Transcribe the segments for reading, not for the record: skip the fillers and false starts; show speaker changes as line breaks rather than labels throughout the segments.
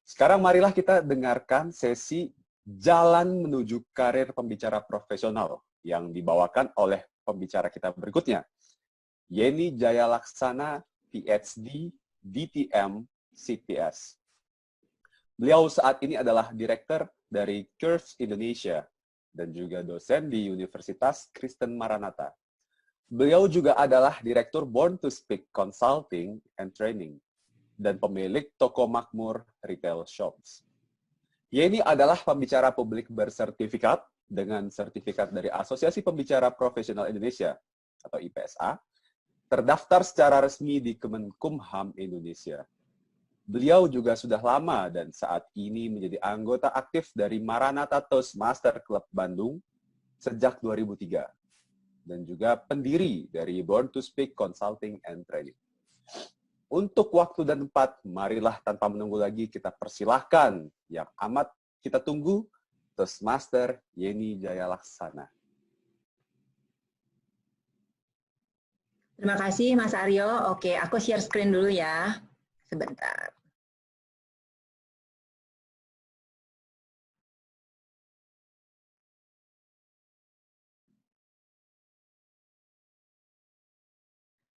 Sekarang marilah kita dengarkan sesi Jalan Menuju Karir Pembicara Profesional yang dibawakan oleh pembicara kita berikutnya, Yeni Jaya Laksana, PhD, DTM, CPS. Beliau saat ini adalah Direktur dari Curves Indonesia dan juga dosen di Universitas Kristen Maranatha. Beliau juga adalah Direktur Born to Speak Consulting and Training dan pemilik toko makmur retail shops. Yeni adalah pembicara publik bersertifikat dengan sertifikat dari Asosiasi Pembicara Profesional Indonesia atau IPSA, terdaftar secara resmi di Kemenkumham Indonesia. Beliau juga sudah lama dan saat ini menjadi anggota aktif dari Maranatha Toastmaster Club Bandung sejak 2003 dan juga pendiri dari Born to Speak Consulting and Training. Untuk waktu dan tempat, marilah tanpa menunggu lagi kita persilahkan yang amat kita tunggu, Toastmaster Yeni Jaya Laksana.
Terima kasih Mas Aryo. Oke, aku share screen dulu ya. Sebentar.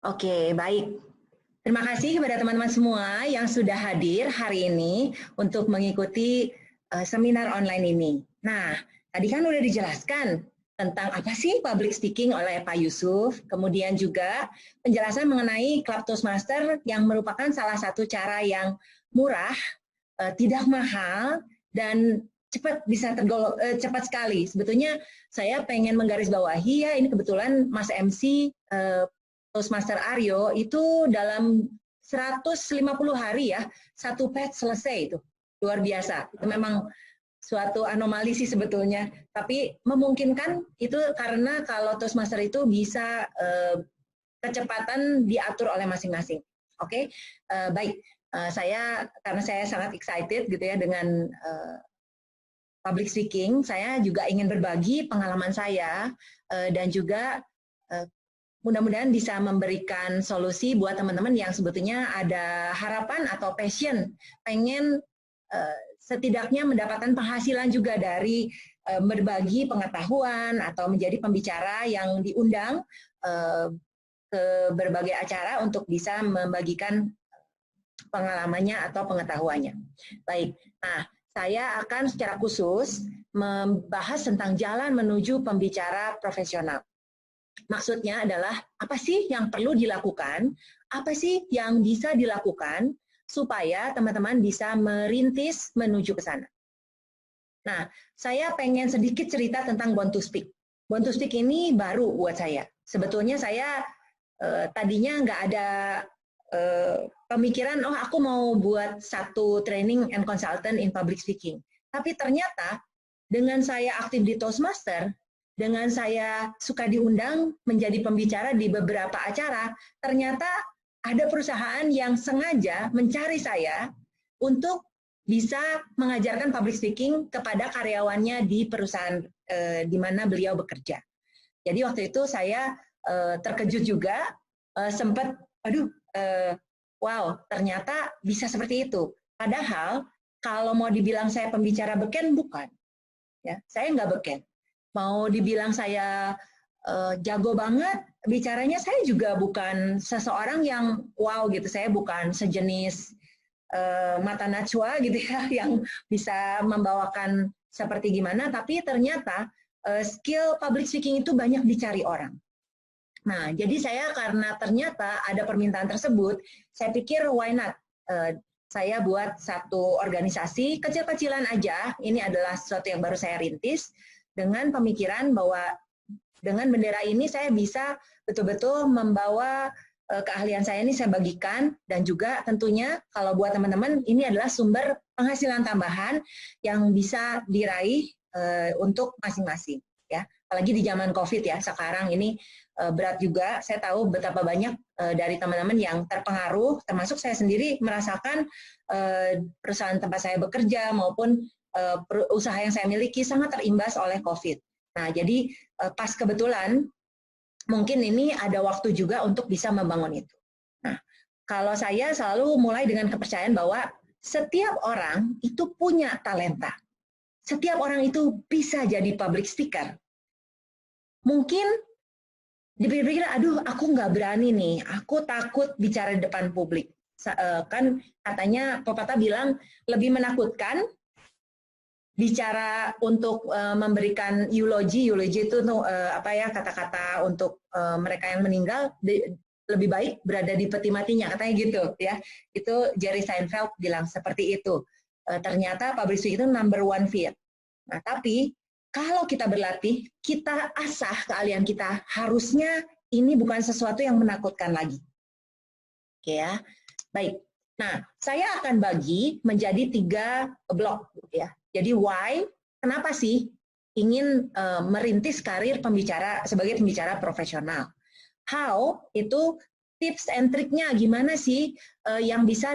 Oke, baik. Terima kasih kepada teman-teman semua yang sudah hadir hari ini untuk mengikuti seminar online ini. Nah, tadi kan udah dijelaskan tentang apa sih public speaking oleh Pak Yusuf, kemudian juga penjelasan mengenai Club Toastmaster yang merupakan salah satu cara yang murah, tidak mahal, dan cepat bisa cepat sekali. Sebetulnya saya pengen menggarisbawahi ya, ini kebetulan Mas MC Toastmaster Aryo itu dalam 150 hari ya, satu batch selesai itu. Luar biasa. Itu memang suatu anomali sih sebetulnya. Tapi memungkinkan itu karena kalau Toastmaster itu bisa kecepatan diatur oleh masing-masing. Oke, baik. Karena saya sangat excited gitu ya dengan public speaking, saya juga ingin berbagi pengalaman saya dan juga mudah-mudahan bisa memberikan solusi buat teman-teman yang sebetulnya ada harapan atau passion, pengen setidaknya mendapatkan penghasilan juga dari berbagi pengetahuan atau menjadi pembicara yang diundang ke berbagai acara untuk bisa membagikan pengalamannya atau pengetahuannya. Baik, nah saya akan secara khusus membahas tentang jalan menuju pembicara profesional. Maksudnya adalah apa sih yang perlu dilakukan, apa sih yang bisa dilakukan supaya teman-teman bisa merintis menuju ke sana. Nah, saya pengen sedikit cerita tentang Born to Speak. Born to Speak ini baru buat saya. Sebetulnya saya tadinya nggak ada pemikiran, oh aku mau buat satu training and consultant in public speaking. Tapi ternyata dengan saya aktif di Toastmaster, dengan saya suka diundang menjadi pembicara di beberapa acara, ternyata ada perusahaan yang sengaja mencari saya untuk bisa mengajarkan public speaking kepada karyawannya di perusahaan di mana beliau bekerja. Jadi waktu itu saya terkejut juga, sempat, wow, ternyata bisa seperti itu. Padahal kalau mau dibilang saya pembicara beken, bukan. Ya, saya nggak beken. Mau dibilang saya jago banget, bicaranya saya juga bukan seseorang yang wow gitu, saya bukan sejenis Mata Najwa gitu ya, yang bisa membawakan seperti gimana, tapi ternyata skill public speaking itu banyak dicari orang. Nah, jadi saya karena ternyata ada permintaan tersebut, saya pikir why not? Saya buat satu organisasi kecil-kecilan aja, ini adalah sesuatu yang baru saya rintis, dengan pemikiran bahwa dengan bendera ini saya bisa betul-betul membawa keahlian saya ini saya bagikan, dan juga tentunya kalau buat teman-teman ini adalah sumber penghasilan tambahan yang bisa diraih untuk masing-masing ya. Apalagi di zaman Covid ya, sekarang ini berat juga. Saya tahu betapa banyak dari teman-teman yang terpengaruh, termasuk saya sendiri merasakan perusahaan tempat saya bekerja maupun usaha yang saya miliki sangat terimbas oleh Covid. Nah, jadi pas kebetulan mungkin ini ada waktu juga untuk bisa membangun itu. Nah, kalau saya selalu mulai dengan kepercayaan bahwa setiap orang itu punya talenta. Setiap orang itu bisa jadi public speaker. Mungkin dipikir-pikir, aduh aku nggak berani nih, aku takut bicara di depan publik. Kan katanya pepatah bilang lebih menakutkan bicara untuk memberikan eulogi itu apa ya, kata-kata untuk mereka yang meninggal, lebih baik berada di peti matinya, katanya gitu ya. Itu Jerry Seinfeld bilang seperti itu. Ternyata public speaking itu number one fear. Nah, tapi kalau kita berlatih, kita asah keahlian kita, harusnya ini bukan sesuatu yang menakutkan lagi. Oke ya, baik. Nah, saya akan bagi menjadi 3 blok ya. Jadi why, kenapa sih ingin merintis karir pembicara sebagai pembicara profesional? How, itu tips and triknya gimana sih yang bisa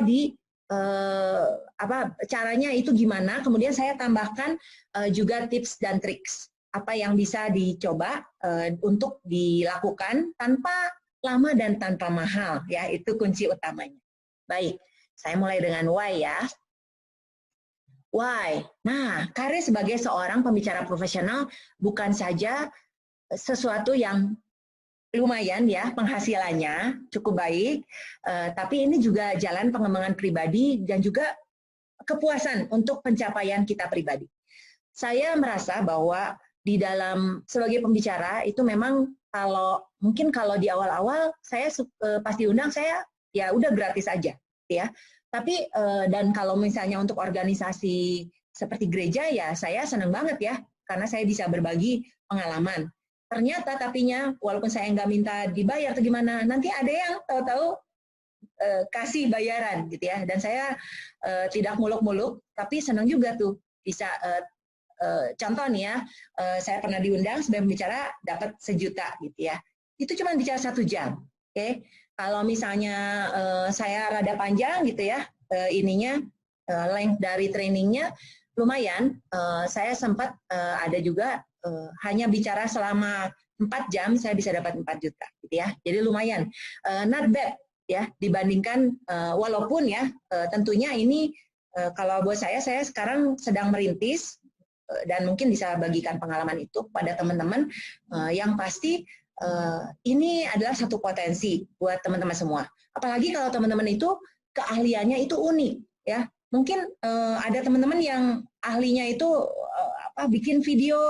caranya itu gimana? Kemudian saya tambahkan juga tips dan triks apa yang bisa dicoba untuk dilakukan tanpa lama dan tanpa mahal, ya, itu kunci utamanya. Baik, saya mulai dengan why ya. Why? Nah, karir sebagai seorang pembicara profesional bukan saja sesuatu yang lumayan ya, penghasilannya cukup baik, tapi ini juga jalan pengembangan pribadi dan juga kepuasan untuk pencapaian kita pribadi. Saya merasa bahwa di dalam sebagai pembicara itu memang mungkin kalau di awal-awal saya pas diundang saya ya udah gratis aja ya. Tapi dan kalau misalnya untuk organisasi seperti gereja ya saya senang banget ya karena saya bisa berbagi pengalaman. Ternyata tapinya walaupun saya nggak minta dibayar atau gimana, nanti ada yang tahu-tahu kasih bayaran gitu ya. Dan saya tidak muluk-muluk, tapi senang juga tuh bisa contoh nih ya, saya pernah diundang sebagai pembicara dapat 1 juta gitu ya. Itu cuma bicara 1 jam. Oke. Kalau misalnya saya rada panjang gitu ya, length dari trainingnya lumayan. Saya sempat ada juga hanya bicara selama 4 jam saya bisa dapat 4 juta gitu ya. Jadi lumayan. Not bad ya dibandingkan walaupun ya tentunya ini kalau buat saya sekarang sedang merintis dan mungkin bisa bagikan pengalaman itu pada teman-teman yang pasti ini adalah satu potensi buat teman-teman semua. Apalagi kalau teman-teman itu keahliannya itu unik ya. Mungkin ada teman-teman yang ahlinya itu bikin video,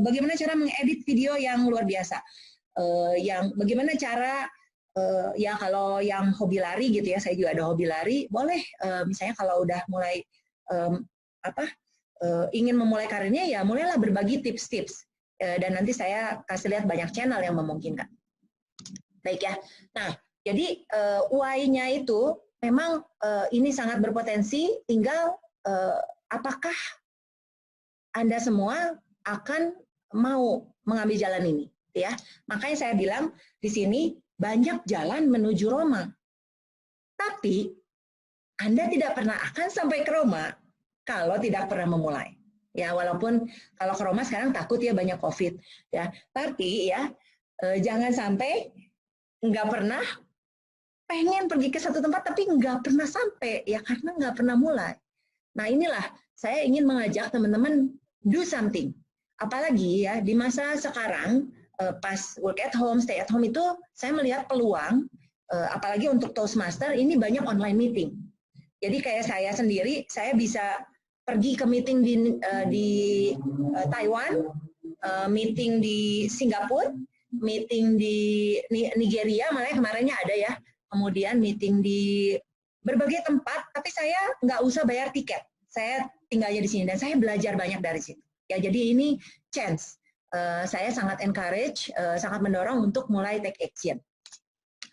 bagaimana cara mengedit video yang luar biasa, yang bagaimana cara ya kalau yang hobi lari gitu ya, saya juga ada hobi lari, boleh misalnya kalau udah mulai ingin memulai karirnya ya mulailah berbagi tips-tips dan nanti saya kasih lihat banyak channel yang memungkinkan. Baik ya. Nah, jadi why-nya itu memang ini sangat berpotensi, tinggal apakah Anda semua akan mau mengambil jalan ini, ya. Makanya saya bilang di sini banyak jalan menuju Roma. Tapi Anda tidak pernah akan sampai ke Roma kalau tidak pernah memulai. Ya, walaupun kalau ke Roma sekarang takut ya banyak COVID, ya. Tapi ya jangan sampai nggak pernah pengen pergi ke satu tempat tapi nggak pernah sampai ya karena nggak pernah mulai. Nah inilah saya ingin mengajak teman-teman do something. Apalagi ya di masa sekarang pas work at home, stay at home itu saya melihat peluang apalagi untuk Toastmaster ini banyak online meeting. Jadi kayak saya sendiri saya bisa pergi ke meeting di Taiwan, meeting di Singapura, meeting di Nigeria, malah kemarinnya ada ya. Kemudian meeting di berbagai tempat, tapi saya nggak usah bayar tiket. Saya tinggalnya di sini dan saya belajar banyak dari situ. Ya, jadi ini chance. Saya sangat encourage, sangat mendorong untuk mulai take action.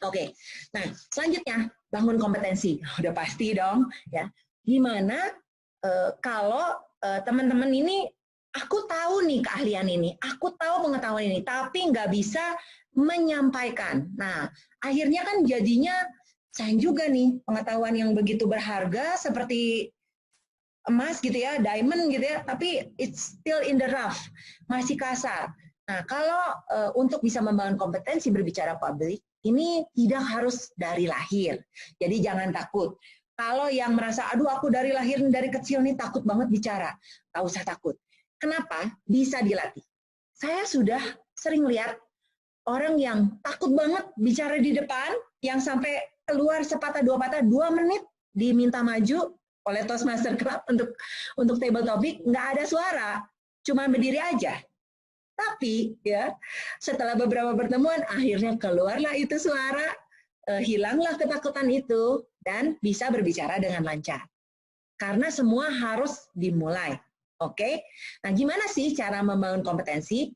Oke, nah selanjutnya bangun kompetensi. Udah pasti dong, ya. Gimana kalau teman-teman ini, aku tahu nih keahlian ini, aku tahu pengetahuan ini, tapi nggak bisa menyampaikan. Nah, akhirnya kan jadinya sayang juga nih pengetahuan yang begitu berharga seperti emas gitu ya, diamond gitu ya, tapi it's still in the rough, masih kasar. Nah, kalau untuk bisa membangun kompetensi berbicara publik, ini tidak harus dari lahir. Jadi jangan takut. Kalau yang merasa, aduh aku dari lahir dari kecil nih takut banget bicara, nggak usah takut. Kenapa? Bisa dilatih. Saya sudah sering lihat orang yang takut banget bicara di depan, yang sampai keluar sepatah dua patah 2 menit diminta maju oleh Toastmaster Club untuk table topic, nggak ada suara, cuma berdiri aja. Tapi ya setelah beberapa pertemuan akhirnya keluarlah itu suara, hilanglah ketakutan itu dan bisa berbicara dengan lancar. Karena semua harus dimulai. Oke. Nah, gimana sih cara membangun kompetensi?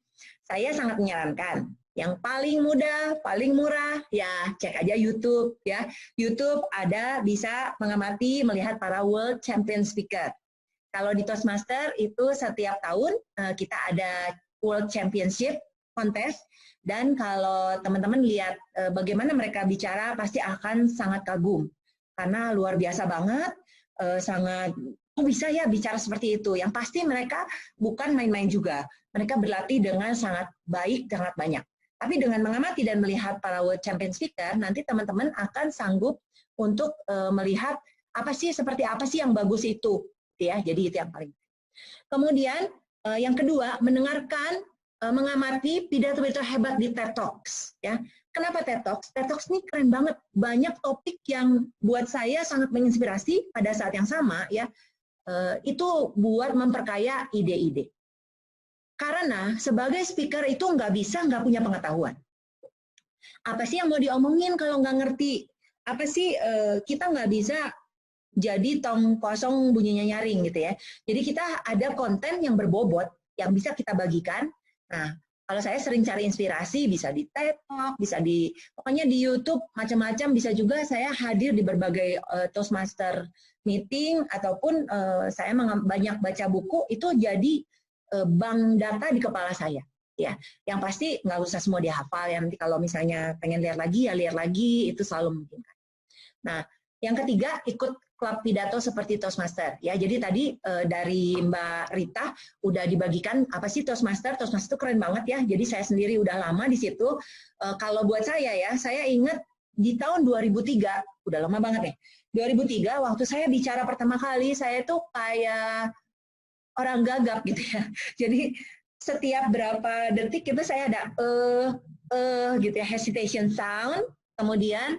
Saya sangat menyarankan yang paling mudah, paling murah, ya cek aja YouTube ya. YouTube ada bisa mengamati, melihat para world champion speaker. Kalau di Toastmaster itu setiap tahun kita ada World Championship Contest, dan kalau teman-teman lihat bagaimana mereka bicara pasti akan sangat kagum karena luar biasa banget, sangat kok bisa ya bicara seperti itu. Yang pasti mereka bukan main-main juga, mereka berlatih dengan sangat baik, sangat banyak. Tapi dengan mengamati dan melihat para World Champion Speaker, nanti teman-teman akan sanggup untuk melihat seperti apa sih yang bagus itu, ya. Jadi itu yang paling. Kemudian yang kedua, mendengarkan, mengamati pidato-pidato hebat di TED Talks. Ya. Kenapa TED Talks? TED Talks ini keren banget, banyak topik yang buat saya sangat menginspirasi pada saat yang sama. Ya, itu buat memperkaya ide-ide. Karena sebagai speaker itu nggak punya pengetahuan. Apa sih yang mau diomongin kalau nggak ngerti? Apa sih kita nggak bisa jadi tong kosong bunyinya nyaring gitu ya. Jadi kita ada konten yang berbobot yang bisa kita bagikan. Nah, kalau saya sering cari inspirasi bisa di TED Talk, bisa pokoknya di YouTube macam-macam, bisa juga saya hadir di berbagai Toastmaster meeting ataupun saya banyak baca buku, itu jadi bank data di kepala saya. Ya, yang pasti nggak usah semua dihafal ya, nanti kalau misalnya pengen lihat lagi ya lihat lagi, itu selalu memungkinkan. Nah, yang ketiga, ikut klub pidato seperti Toastmaster. Ya, jadi tadi dari Mbak Rita udah dibagikan apa sih Toastmaster. Toastmaster itu keren banget ya. Jadi saya sendiri udah lama di situ. Kalau buat saya ya, saya ingat di tahun 2003, udah lama banget ya. 2003 waktu saya bicara pertama kali, saya tuh kayak orang gagap gitu ya. Jadi setiap berapa detik itu saya ada gitu ya, hesitation sound, kemudian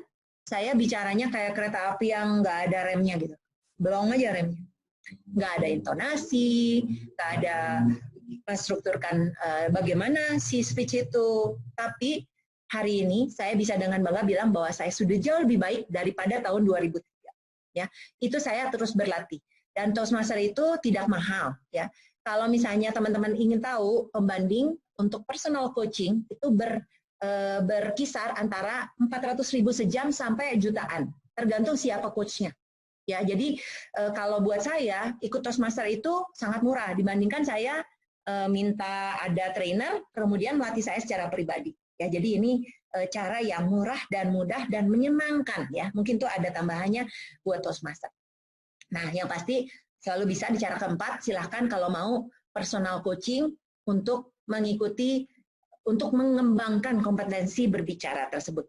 saya bicaranya kayak kereta api yang nggak ada remnya gitu, belong aja remnya, nggak ada intonasi, nggak ada menstrukturkan bagaimana si speech itu. Tapi hari ini saya bisa dengan bangga bilang bahwa saya sudah jauh lebih baik daripada tahun 2003. Ya, itu saya terus berlatih. Dan Toastmaster itu tidak mahal. Ya, kalau misalnya teman-teman ingin tahu pembanding untuk personal coaching itu berkisar antara 400.000 sejam sampai jutaan, tergantung siapa coachnya. Ya, jadi kalau buat saya ikut Toastmaster itu sangat murah dibandingkan saya minta ada trainer kemudian melatih saya secara pribadi. Ya, jadi ini cara yang murah dan mudah dan menyenangkan ya. Mungkin tuh ada tambahannya buat Toastmaster. Nah, yang pasti selalu bisa di cara keempat, silahkan kalau mau personal coaching untuk mengikuti, untuk mengembangkan kompetensi berbicara tersebut.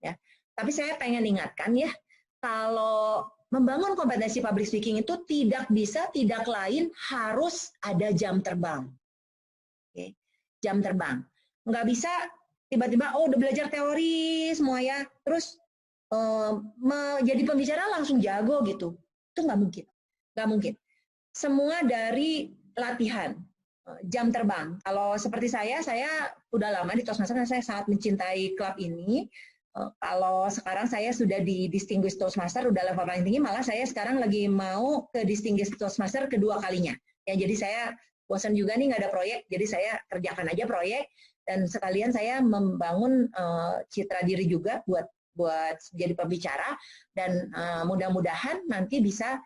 Ya. Tapi saya pengen ingatkan ya, kalau membangun kompetensi public speaking itu tidak bisa, tidak lain harus ada jam terbang. Oke. Jam terbang. Nggak bisa tiba-tiba, udah belajar teori semua ya, terus jadi pembicara langsung jago gitu. Itu nggak mungkin. Nggak mungkin. Semua dari latihan. Jam terbang. Kalau seperti saya udah lama di Toastmaster, saya sangat mencintai klub ini. Kalau sekarang saya sudah di Distinguished Toastmaster, udah level paling tinggi, malah saya sekarang lagi mau ke Distinguished Toastmaster kedua kalinya. Ya, jadi saya bosan juga nih nggak ada proyek, jadi saya kerjakan aja proyek, dan sekalian saya membangun citra diri juga buat jadi pembicara, dan mudah-mudahan nanti bisa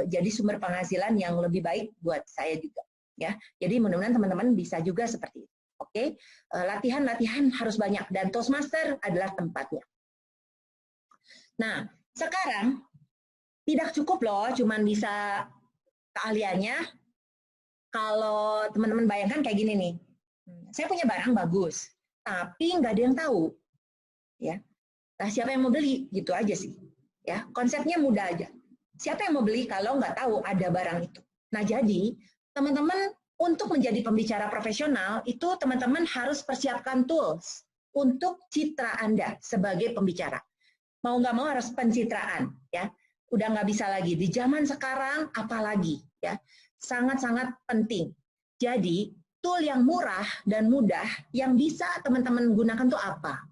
jadi sumber penghasilan yang lebih baik buat saya juga. Ya, jadi mudah-mudahan teman-teman bisa juga seperti itu. Oke, latihan harus banyak dan Toastmaster adalah tempatnya. Nah, sekarang tidak cukup loh, cuman bisa keahliannya. Kalau teman-teman bayangkan kayak gini nih, saya punya barang bagus, tapi nggak ada yang tahu, ya. Nah, siapa yang mau beli? Gitu aja sih. Ya, konsepnya mudah aja. Siapa yang mau beli kalau nggak tahu ada barang itu? Nah, jadi teman-teman untuk menjadi pembicara profesional itu teman-teman harus persiapkan tools untuk citra Anda sebagai pembicara. Mau nggak mau harus pencitraan, ya. Udah nggak bisa lagi di zaman sekarang, apalagi, ya. Sangat-sangat penting. Jadi tool yang murah dan mudah yang bisa teman-teman gunakan tuh apa?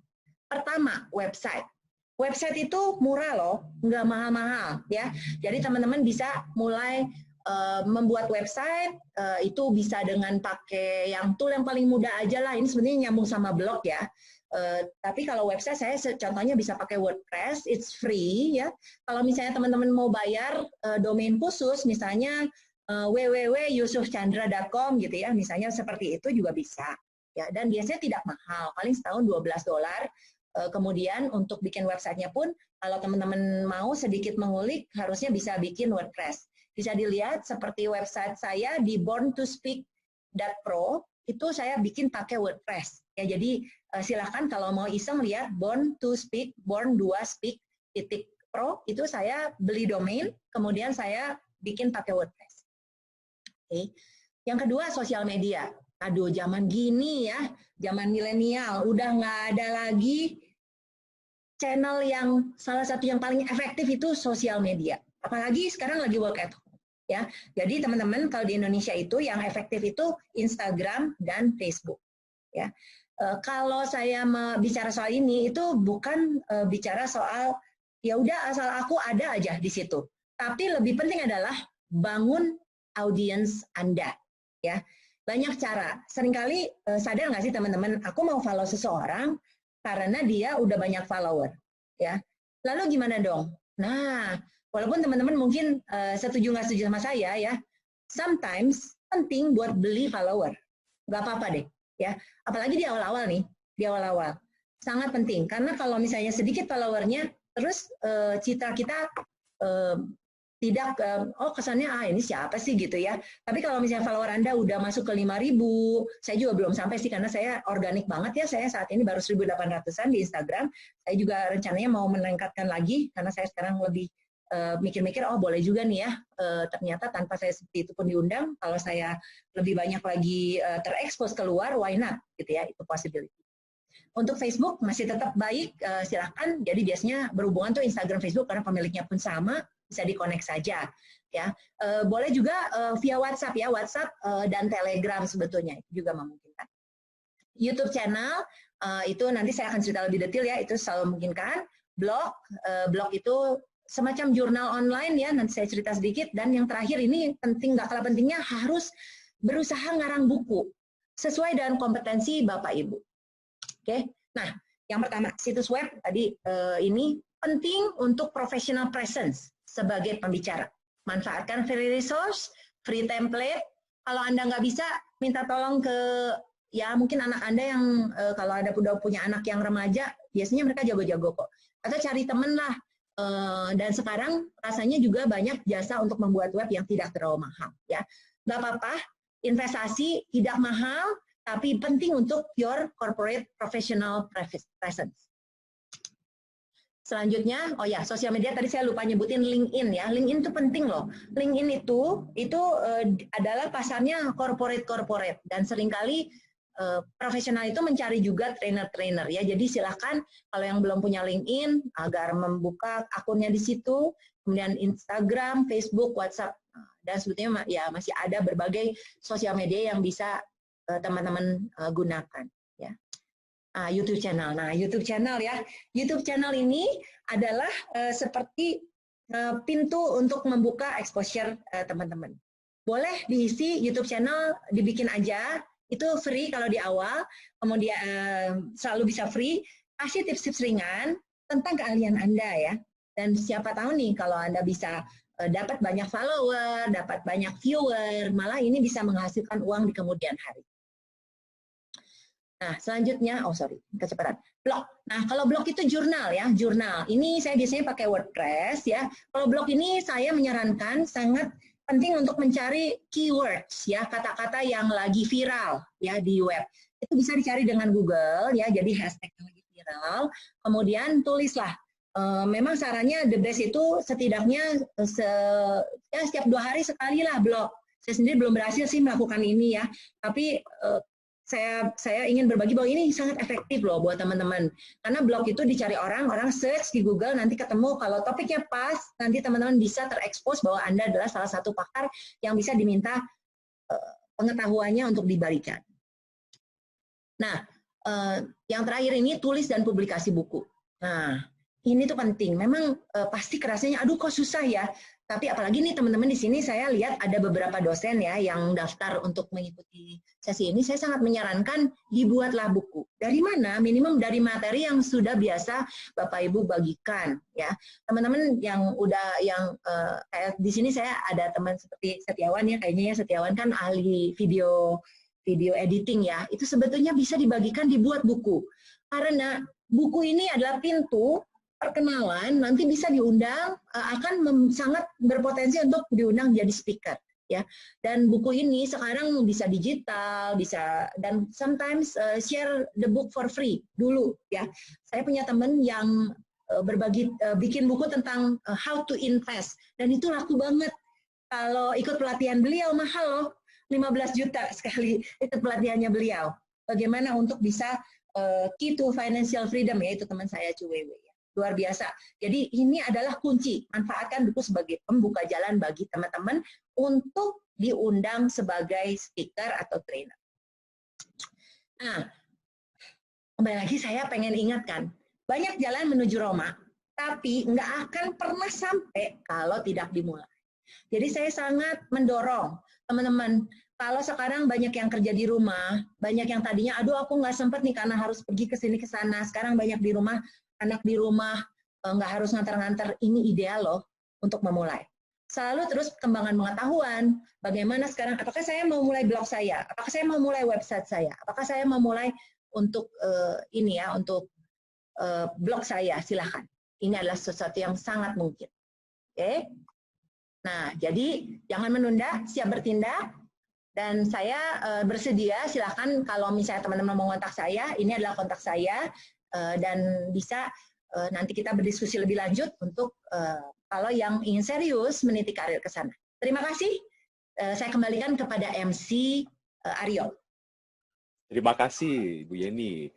Pertama, website. Website itu murah loh, nggak mahal-mahal ya. Jadi teman-teman bisa mulai membuat website, itu bisa dengan pakai yang tool yang paling mudah aja lah. Ini sebenarnya nyambung sama blog ya. Tapi kalau website saya contohnya bisa pakai WordPress, it's free ya. Kalau misalnya teman-teman mau bayar domain khusus, misalnya www.yusufchandra.com gitu ya, misalnya seperti itu juga bisa. Ya, dan biasanya tidak mahal, paling setahun $12. Kemudian untuk bikin websitenya pun, kalau teman-teman mau sedikit mengulik, harusnya bisa bikin WordPress. Bisa dilihat seperti website saya di borntospeak.pro, itu saya bikin pakai WordPress. Ya, jadi silakan kalau mau iseng lihat born to speak, born2speak.pro, itu saya beli domain, kemudian saya bikin pakai WordPress. Oke. Yang kedua, sosial media. Aduh, zaman gini ya, zaman milenial, udah nggak ada lagi channel yang salah satu yang paling efektif itu sosial media. Apalagi sekarang lagi work at home. Ya, jadi teman-teman kalau di Indonesia itu yang efektif itu Instagram dan Facebook. Ya, kalau saya bicara soal ini itu bukan bicara soal ya udah asal aku ada aja di situ. Tapi lebih penting adalah bangun audiens Anda. Ya, banyak cara. Seringkali sadar nggak sih teman-teman, aku mau follow seseorang karena dia udah banyak follower, ya. Lalu gimana dong? Nah, walaupun teman-teman mungkin setuju nggak setuju sama saya ya, sometimes penting buat beli follower, nggak apa-apa deh, ya. Apalagi di awal-awal nih, di awal-awal sangat penting karena kalau misalnya sedikit followernya, terus citra kita tidak, oh kesannya ini siapa sih gitu ya. Tapi kalau misalnya follower Anda udah masuk ke 5.000, saya juga belum sampai sih karena saya organik banget ya, saya saat ini baru 1.800-an di Instagram. Saya juga rencananya mau meningkatkan lagi karena saya sekarang lebih mikir-mikir, oh boleh juga nih ya, ternyata tanpa saya seperti itu pun diundang, kalau saya lebih banyak lagi terekspos keluar, why not gitu ya, itu possibility. Untuk Facebook masih tetap baik, silakan. Jadi biasanya berhubungan tuh Instagram, Facebook karena pemiliknya pun sama, bisa dikonek saja. Ya, boleh juga via WhatsApp ya, WhatsApp dan Telegram sebetulnya itu juga memungkinkan. YouTube channel itu nanti saya akan cerita lebih detail ya, itu selalu memungkinkan. Blog, blog itu semacam jurnal online ya, nanti saya cerita sedikit. Dan yang terakhir ini penting, nggak kalah pentingnya, harus berusaha ngarang buku sesuai dengan kompetensi Bapak Ibu. Oke, nah yang pertama situs web tadi ini penting untuk professional presence sebagai pembicara. Manfaatkan free resource, free template. Kalau Anda nggak bisa, minta tolong ke ya mungkin anak Anda yang kalau Anda udah punya anak yang remaja, biasanya mereka jago-jago kok. Atau cari temen lah. Dan sekarang rasanya juga banyak jasa untuk membuat web yang tidak terlalu mahal. Ya, nggak apa-apa. Investasi tidak mahal, tapi penting untuk your corporate professional presence. Selanjutnya, oh ya, sosial media tadi saya lupa nyebutin LinkedIn ya. LinkedIn itu penting loh. LinkedIn itu adalah pasarnya corporate dan seringkali profesional itu mencari juga trainer-trainer ya. Jadi silakan kalau yang belum punya LinkedIn agar membuka akunnya di situ, kemudian Instagram, Facebook, WhatsApp, dan sebetulnya ya masih ada berbagai sosial media yang bisa teman-teman gunakan ya. YouTube channel. Nah, YouTube channel ya. YouTube channel ini adalah seperti pintu untuk membuka exposure teman-teman. Boleh diisi YouTube channel, dibikin aja, itu free kalau di awal, kemudian selalu bisa free, kasih tips-tips ringan tentang keahlian Anda ya. Dan siapa tahu nih kalau Anda bisa dapat banyak follower, dapat banyak viewer, malah ini bisa menghasilkan uang di kemudian hari. Nah, selanjutnya, kecepatan. Blog. Nah, kalau blog itu jurnal ya, jurnal. Ini saya biasanya pakai WordPress ya. Kalau blog ini saya menyarankan sangat penting untuk mencari keywords ya, kata-kata yang lagi viral ya di web. Itu bisa dicari dengan Google ya, jadi hashtag yang lagi viral. Kemudian tulislah memang sarannya the best itu setidaknya setiap 2 hari sekali lah blog. Saya sendiri belum berhasil sih melakukan ini ya, tapi saya ingin berbagi bahwa ini sangat efektif loh buat teman-teman. Karena blog itu dicari orang search di Google, nanti ketemu, kalau topiknya pas, nanti teman-teman bisa terekspos bahwa Anda adalah salah satu pakar yang bisa diminta pengetahuannya untuk diberikan. Nah, yang terakhir ini tulis dan publikasi buku. Nah, ini tuh penting. Memang pasti kerasanya, aduh kok susah ya. Tapi apalagi nih teman-teman di sini saya lihat ada beberapa dosen ya yang daftar untuk mengikuti sesi ini. Saya sangat menyarankan dibuatlah buku. Dari mana? Minimum dari materi yang sudah biasa Bapak Ibu bagikan ya. Teman-teman yang kayak di sini saya ada teman seperti Setiawan ya, kayaknya ya Setiawan kan ahli video editing ya. Itu sebetulnya bisa dibagikan dibuat buku. Karena buku ini adalah pintu perkenalan, nanti bisa diundang, akan sangat berpotensi untuk diundang jadi speaker ya. Dan buku ini sekarang bisa digital, bisa, dan sometimes share the book for free dulu ya. Saya punya teman yang bikin buku tentang how to invest, dan itu laku banget. Kalau ikut pelatihan beliau mahal loh, 15 juta sekali ikut pelatihannya beliau. Bagaimana untuk bisa key to financial freedom, ya itu teman saya Cuwewe. Luar biasa. Jadi ini adalah kunci. Manfaatkan buku sebagai pembuka jalan bagi teman-teman untuk diundang sebagai speaker atau trainer. Nah, kembali lagi saya pengen ingatkan, banyak jalan menuju Roma, tapi nggak akan pernah sampai kalau tidak dimulai. Jadi saya sangat mendorong teman-teman, kalau sekarang banyak yang kerja di rumah, banyak yang tadinya, aduh aku nggak sempat nih karena harus pergi ke sini ke sana, sekarang banyak di rumah, anak di rumah, nggak harus ngantar-ngantar, ini ideal loh untuk memulai. Selalu terus perkembangan pengetahuan, bagaimana sekarang, apakah saya mau mulai blog saya, apakah saya mau mulai website saya, apakah saya mau mulai untuk untuk blog saya, silahkan. Ini adalah sesuatu yang sangat mungkin. Oke? Nah, jadi jangan menunda, siap bertindak, dan saya bersedia, silahkan kalau misalnya teman-teman mau kontak saya, ini adalah kontak saya, dan bisa nanti kita berdiskusi lebih lanjut untuk kalau yang ingin serius meniti karir ke sana. Terima kasih. Saya kembalikan kepada MC Aryo.
Terima kasih, Bu Yeni.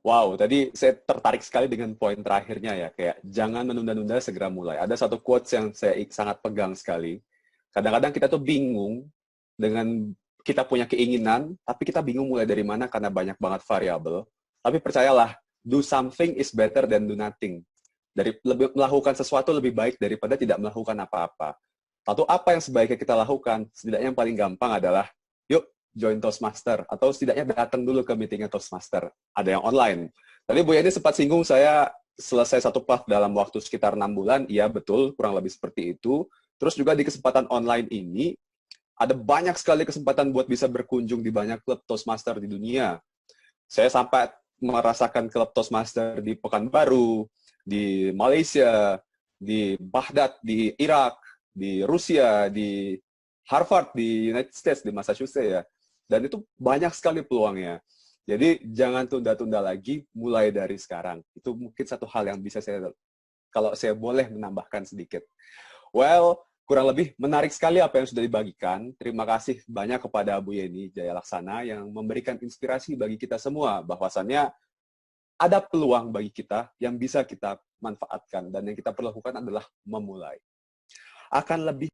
Wow, tadi saya tertarik sekali dengan poin terakhirnya ya, kayak jangan menunda-nunda, segera mulai. Ada satu quotes yang saya sangat pegang sekali. Kadang-kadang kita tuh bingung dengan kita punya keinginan, tapi kita bingung mulai dari mana karena banyak banget variabel. Tapi percayalah, do something is better than do nothing. Melakukan sesuatu lebih baik daripada tidak melakukan apa-apa. Lalu apa yang sebaiknya kita lakukan? Setidaknya yang paling gampang adalah, yuk join Toastmaster, atau setidaknya datang dulu ke meetingnya Toastmaster. Ada yang online. Tadi Bu Yeni sempat singgung saya selesai satu path dalam waktu sekitar 6 bulan. Iya betul, kurang lebih seperti itu. Terus juga di kesempatan online ini, ada banyak sekali kesempatan buat bisa berkunjung di banyak klub Toastmaster di dunia. Saya sampai merasakan klub Toastmaster di Pekanbaru, di Malaysia, di Baghdad, di Irak, di Rusia, di Harvard, di United States, di Massachusetts ya. Dan itu banyak sekali peluangnya. Jadi jangan tunda-tunda lagi, mulai dari sekarang. Itu mungkin satu hal yang bisa kalau saya boleh menambahkan sedikit. Well, kurang lebih menarik sekali apa yang sudah dibagikan. Terima kasih banyak kepada Bu Yeni Jaya Laksana yang memberikan inspirasi bagi kita semua, bahwasannya ada peluang bagi kita yang bisa kita manfaatkan, dan yang kita perlu lakukan adalah memulai. Akan lebih